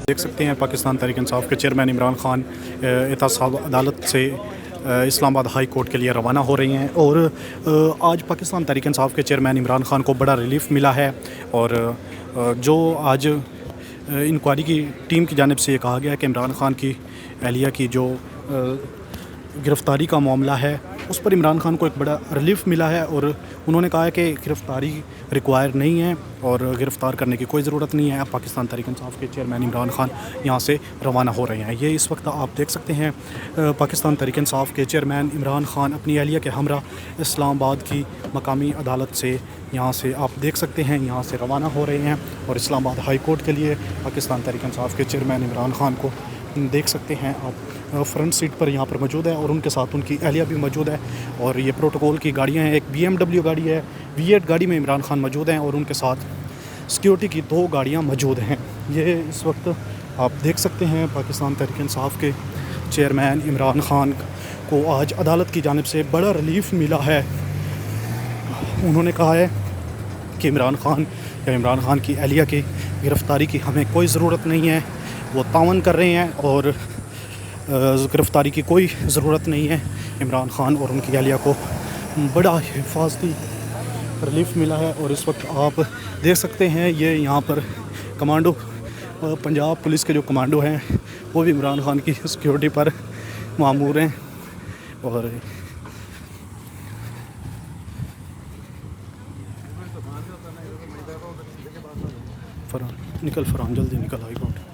देख सकते हैं पाकिस्तान तहरीक इंसाफ के चेयरमैन इमरान खान एहतसाब अदालत से इस्लामाबाद हाई कोर्ट के लिए रवाना हो रही हैं। और आज पाकिस्तान तहरीक इंसाफ के चेयरमैन इमरान खान को बड़ा रिलीफ मिला है। और जो आज इंक्वायरी की टीम की जानिब से ये कहा गया है कि इमरान खान की अहलिया की जो गिरफ़्तारी का मामला है उस पर इमरान खान को एक बड़ा रिलीफ मिला है। और उन्होंने कहा है कि गिरफ़्तारी रिक्वायर नहीं है और गिरफ़्तार करने की कोई ज़रूरत नहीं है। अब पाकिस्तान तहरीक इंसाफ के चेयरमैन इमरान खान यहाँ से रवाना हो रहे हैं। ये इस वक्त आप देख सकते हैं पाकिस्तान तहरीक इंसाफ के चेयरमैन इमरान खान अपनी अहलिया के हमरा इस्लामाबाद की मकामी अदालत से यहाँ से आप देख सकते हैं यहाँ से रवाना हो रहे हैं। और इस्लामाबाद हाई कोर्ट के लिए पाकिस्तान तहरीक इंसाफ के चेयरमैन इमरान खान को देख सकते हैं आप फ्रंट सीट पर यहाँ पर मौजूद है और उनके साथ उनकी अहलिया भी मौजूद है। और ये प्रोटोकॉल की गाड़ियाँ हैं, एक BMW गाड़ी है, V8 गाड़ी में इमरान खान मौजूद हैं और उनके साथ सिक्योरिटी की 2 गाड़ियाँ मौजूद हैं। ये इस वक्त आप देख सकते हैं पाकिस्तान तहरीक इंसाफ के चेयरमैन इमरान खान को आज अदालत की जानिब से बड़ा रिलीफ मिला है। उन्होंने कहा है कि इमरान खान की अहलिया की गिरफ़्तारी की हमें कोई ज़रूरत नहीं है, वो तावन कर रहे हैं और गिरफ़्तारी की कोई ज़रूरत नहीं है। इमरान खान और उनकी अहलिया को बड़ा हिफाजती रिलीफ मिला है। और इस वक्त आप देख सकते हैं ये यहाँ पर कमांडो पंजाब पुलिस के जो कमांडो हैं वो भी इमरान खान की सिक्योरिटी पर मामूर हैं। और फरहान जल्दी निकल हाई कोर्ट।